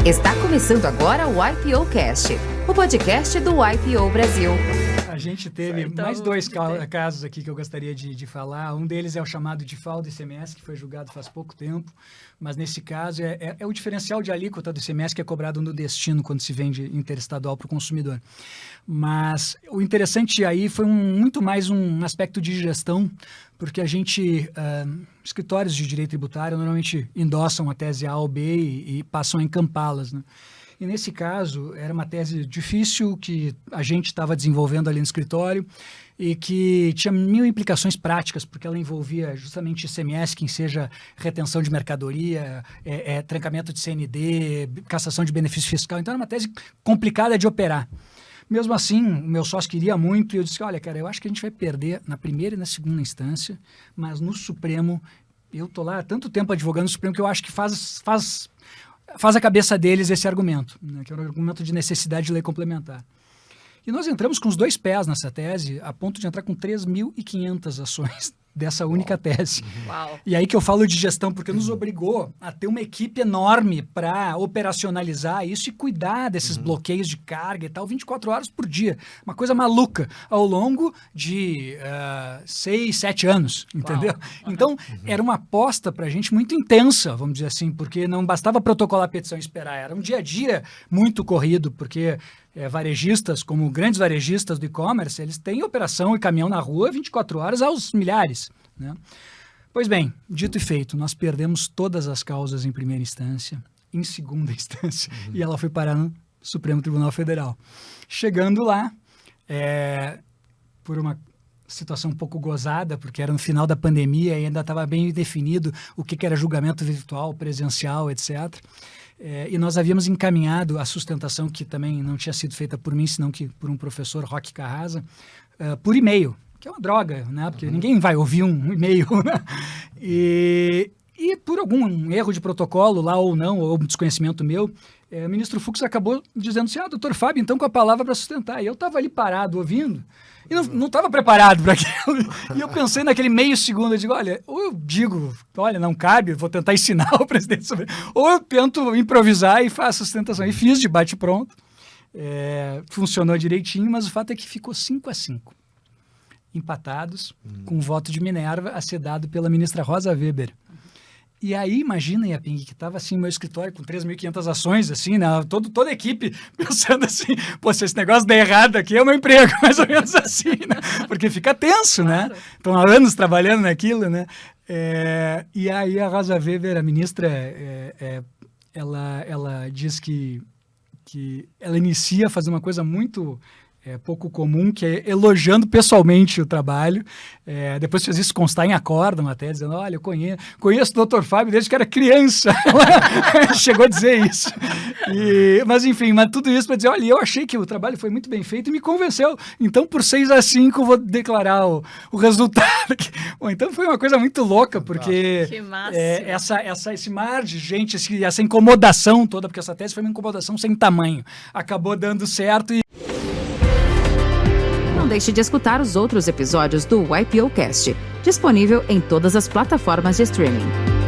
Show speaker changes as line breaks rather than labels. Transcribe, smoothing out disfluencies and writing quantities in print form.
Está começando agora o IPOcast, o podcast do IPO Brasil.
A gente teve mais dois casos aqui que eu gostaria de falar. Um deles é o chamado DIFAL do ICMS, que foi julgado faz pouco tempo, mas nesse caso é o diferencial de alíquota do ICMS que é cobrado no destino quando se vende interestadual para o consumidor. Mas o interessante aí foi muito mais um aspecto de gestão, porque a gente, escritórios de direito tributário normalmente endossam a tese A ou B e passam a encampá-las, né? E nesse caso, era uma tese difícil que a gente estava desenvolvendo ali no escritório e que tinha mil implicações práticas, porque ela envolvia justamente ICMS, que seja retenção de mercadoria, trancamento de CND, cassação de benefício fiscal. Então, era uma tese complicada de operar. Mesmo assim, o meu sócio queria muito e eu disse, olha, cara, eu acho que a gente vai perder na primeira e na segunda instância, mas no Supremo, eu estou lá há tanto tempo advogando no Supremo que eu acho que faz a cabeça deles esse argumento, né, que é um argumento de necessidade de lei complementar. E nós entramos com os dois pés nessa tese, a ponto de entrar com 3.500 ações dessa única tese.
Uau.
E aí que eu falo de gestão, porque nos obrigou a ter uma equipe enorme para operacionalizar isso e cuidar desses bloqueios de carga e tal, 24 horas por dia. Uma coisa maluca, ao longo de 6, 7 anos, entendeu? Então, era uma aposta para a gente muito intensa, vamos dizer assim, porque não bastava protocolar a petição e esperar, era um dia a dia muito corrido, porque varejistas, como grandes varejistas do e-commerce, eles têm operação e caminhão na rua 24 horas aos milhares, né? Pois bem, dito e feito, nós perdemos todas as causas em primeira instância, em segunda instância, e ela foi parar no Supremo Tribunal Federal. Chegando lá, por uma situação um pouco gozada, porque era no final da pandemia e ainda estava bem definido o que era julgamento virtual, presencial, etc., e nós havíamos encaminhado a sustentação, que também não tinha sido feita por mim, senão que por um professor, Roque Carrasa, por e-mail, que é uma droga, né? Porque ninguém vai ouvir um e-mail, né? E por algum erro de protocolo lá ou não, ou desconhecimento meu, o ministro Fux acabou dizendo assim, doutor Fábio, então com a palavra para sustentar. E eu estava ali parado, ouvindo, e não estava preparado para aquilo. E eu pensei naquele meio segundo, eu digo, olha, ou eu digo, olha, não cabe, vou tentar ensinar o presidente sobre... Ou eu tento improvisar e faço a sustentação. E fiz de bate-pronto. Funcionou direitinho, mas o fato é que ficou 5-5. Empatados, com o voto de Minerva a ser dado pela ministra Rosa Weber. E aí, imagina, Yaping, que estava assim no meu escritório com 3.500 ações, assim, né? Toda a equipe pensando assim, pô, se esse negócio der errado aqui é o meu emprego, mais ou menos assim, né? Porque fica tenso, claro, né? Estão há anos trabalhando naquilo, né? E aí a Rosa Weber, a ministra, ela diz que ela inicia a fazer uma coisa muito... pouco comum, que é elogiando pessoalmente o trabalho. Depois fez isso constar em acórdão até, dizendo, olha, eu conheço o Dr. Fábio desde que era criança. Chegou a dizer isso. Mas enfim, tudo isso para dizer, olha, eu achei que o trabalho foi muito bem feito e me convenceu. Então, por 6-5, eu vou declarar o resultado. Bom, então foi uma coisa muito louca, porque esse mar de gente, essa incomodação toda, porque essa tese foi uma incomodação sem tamanho, acabou dando certo e
não deixe de escutar os outros episódios do IPOcast, disponível em todas as plataformas de streaming.